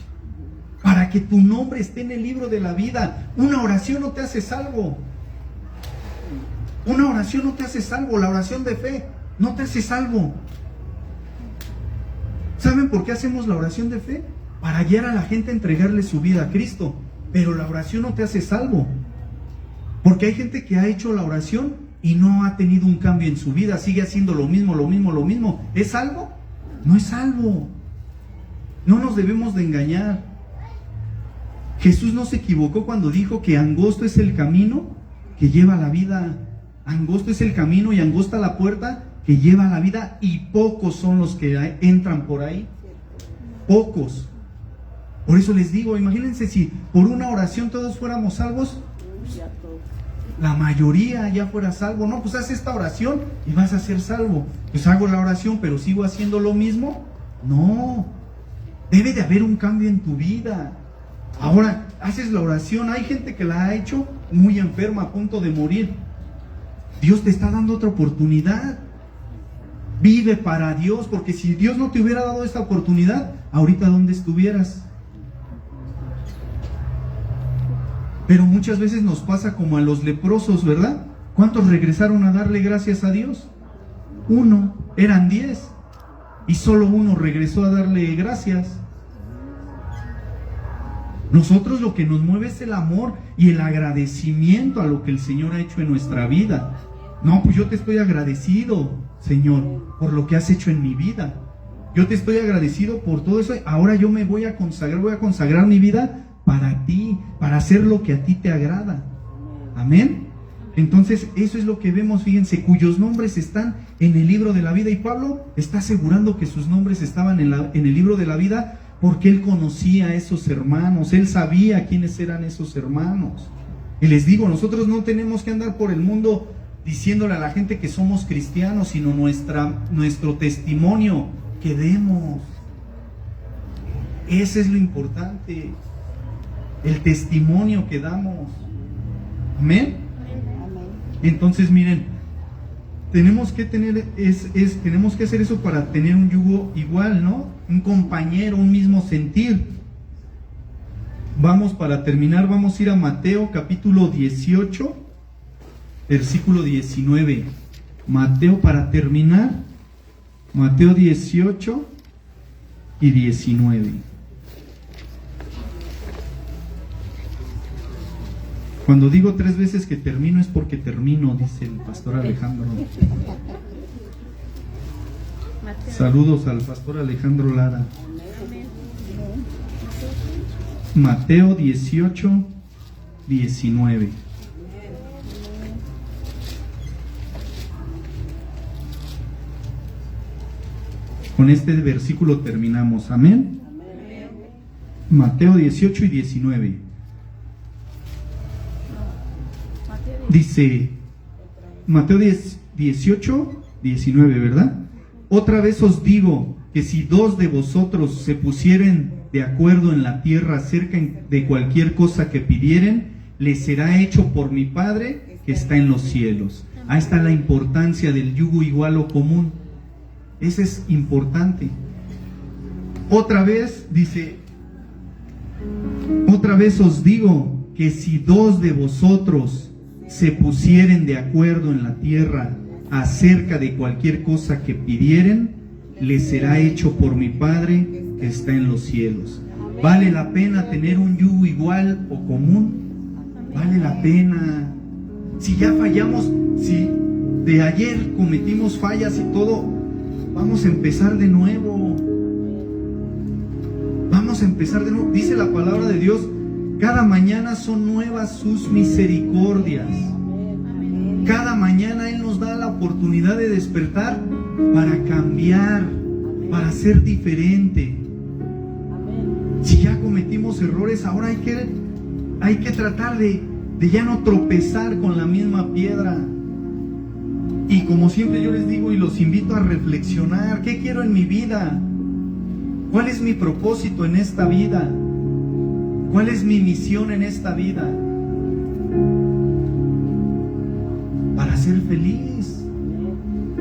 para que tu nombre esté en el libro de la vida. Una oración no te hace salvo. Una oración no te hace salvo. La oración de fe no te hace salvo. ¿Saben por qué hacemos la oración de fe? Para guiar a la gente a entregarle su vida a Cristo. Pero la oración no te hace salvo. Porque hay gente que ha hecho la oración y no ha tenido un cambio en su vida. Sigue haciendo lo mismo. ¿Es salvo? No es salvo. No nos debemos de engañar. Jesús no se equivocó cuando dijo que angosto es el camino que lleva a la vida. Angosto es el camino y angosta la puerta que lleva a la vida, y pocos son los que entran por ahí. Pocos. Por eso les digo, imagínense si por una oración todos fuéramos salvos, la mayoría ya fuera salvo. No, pues haz esta oración y vas a ser salvo. Pues hago la oración pero sigo haciendo lo mismo. No, debe de haber un cambio en tu vida. Ahora, haces la oración, hay gente que la ha hecho muy enferma, a punto de morir. Dios te está dando otra oportunidad. Vive para Dios, porque si Dios no te hubiera dado esta oportunidad, ahorita ¿dónde estuvieras? Pero muchas veces nos pasa como a los leprosos, ¿verdad? ¿Cuántos regresaron a darle gracias a Dios? 1, eran 10, y solo 1 regresó a darle gracias. Nosotros lo que nos mueve es el amor y el agradecimiento a lo que el Señor ha hecho en nuestra vida. No, pues yo te estoy agradecido, Señor, por lo que has hecho en mi vida. Yo te estoy agradecido por todo eso. Ahora yo me voy a consagrar mi vida para ti, para hacer lo que a ti te agrada. Amén. Entonces eso es lo que vemos, fíjense, cuyos nombres están en el libro de la vida. Y Pablo está asegurando que sus nombres estaban en el libro de la vida porque él conocía a esos hermanos, él sabía quiénes eran esos hermanos. Y les digo, nosotros no tenemos que andar por el mundo diciéndole a la gente que somos cristianos, sino nuestro testimonio que demos. Ese es lo importante, el testimonio que damos. Amén. Entonces miren, tenemos que tenemos que hacer eso para tener un yugo igual, ¿no? Un compañero, un mismo sentir. Para terminar, vamos a ir a Mateo capítulo 18, versículo 19. Mateo, para terminar, Mateo 18 y 19. Cuando digo 3 veces que termino es porque termino, dice el pastor Alejandro. Saludos al pastor Alejandro Lara. Mateo 18, 19. Con este versículo terminamos. Amén. Mateo 18 y 19. Dice, Mateo 18, 19, ¿verdad? Otra vez os digo que si 2 de vosotros se pusieren de acuerdo en la tierra acerca de cualquier cosa que pidieren, les será hecho por mi Padre que está en los cielos. Ahí está la importancia del yugo igual o común. Ese es importante. Otra vez dice, otra vez os digo que si 2 de vosotros se pusieren de acuerdo en la tierra acerca de cualquier cosa que pidieren, les será hecho por mi Padre que está en los cielos. ¿Vale la pena tener un yugo igual o común? Vale la pena. Si ya fallamos, si de ayer cometimos fallas y todo, vamos a empezar de nuevo. Vamos a empezar de nuevo. Dice la palabra de Dios, cada mañana son nuevas sus misericordias. Cada mañana Él nos da la oportunidad de despertar para cambiar, para ser diferente. Si ya cometimos errores, ahora hay que tratar de ya no tropezar con la misma piedra. Y como siempre yo les digo y los invito a reflexionar, ¿qué quiero en mi vida? ¿Cuál es mi propósito en esta vida? ¿Cuál es mi misión en esta vida? Para ser feliz,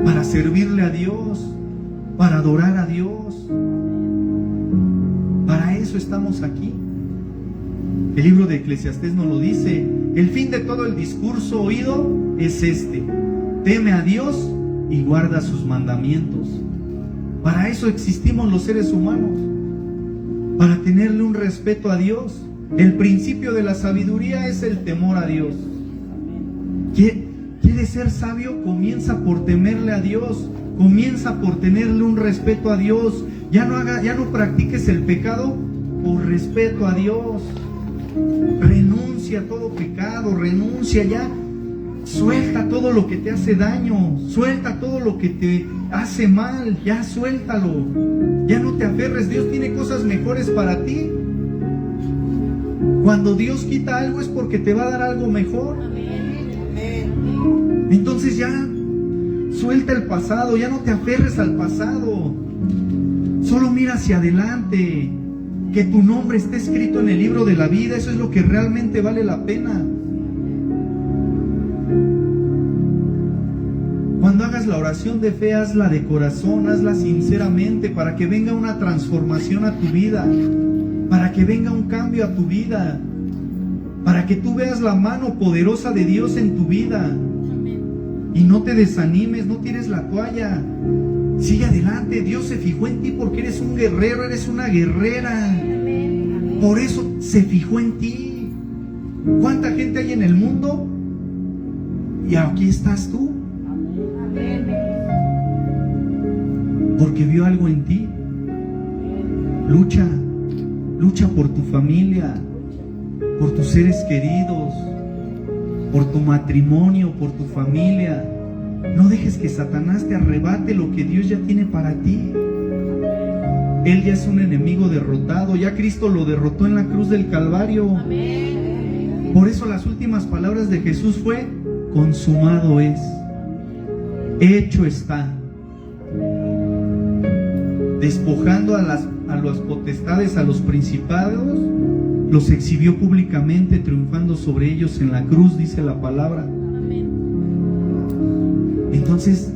para servirle a Dios, para adorar a Dios. Para eso estamos aquí. El libro de Eclesiastés nos lo dice. El fin de todo el discurso oído es este: teme a Dios y guarda sus mandamientos. Para eso existimos los seres humanos, para tenerle un respeto a Dios. El principio de la sabiduría es el temor a Dios. ¿Quiere ser sabio? Comienza por temerle a Dios, comienza por tenerle un respeto a Dios. Ya no practiques el pecado por respeto a Dios. Renuncia a todo pecado, renuncia ya. Suelta todo lo que te hace daño, suelta todo lo que te hace mal, ya suéltalo. Ya no te aferres, Dios tiene cosas mejores para ti. Cuando Dios quita algo es porque te va a dar algo mejor. Entonces ya suelta el pasado, ya no te aferres al pasado. Solo mira hacia adelante. Que tu nombre esté escrito en el libro de la vida, eso es lo que realmente vale la pena. la oración de fe, hazla de corazón, hazla sinceramente, para que venga una transformación a tu vida, para que venga un cambio a tu vida, para que tú veas la mano poderosa de Dios en tu vida. Y no te desanimes, no tires la toalla. Sigue adelante. Dios se fijó en ti porque eres un guerrero, eres una guerrera. Por eso se fijó en ti. ¿Cuánta gente hay en el mundo? Y aquí estás tú. Porque vio algo en ti. Lucha, lucha por tu familia, por tus seres queridos, por tu matrimonio, por tu familia. No dejes que Satanás te arrebate lo que Dios ya tiene para ti. Él ya es un enemigo derrotado, ya Cristo lo derrotó en la cruz del Calvario. Por eso las últimas palabras de Jesús fue: consumado es, hecho está. Despojando a las potestades, a los principados, los exhibió públicamente, triunfando sobre ellos en la cruz, dice la palabra. Entonces,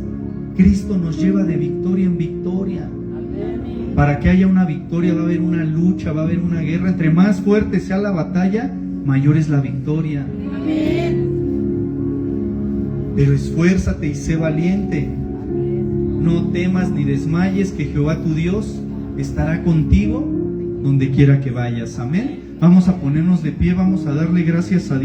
Cristo nos lleva de victoria en victoria. Para que haya una victoria va a haber una lucha, va a haber una guerra. Entre más fuerte sea la batalla, mayor es la victoria. Pero esfuérzate y sé valiente. No temas ni desmayes, que Jehová tu Dios estará contigo donde quiera que vayas. Amén. Vamos a ponernos de pie, vamos a darle gracias a Dios.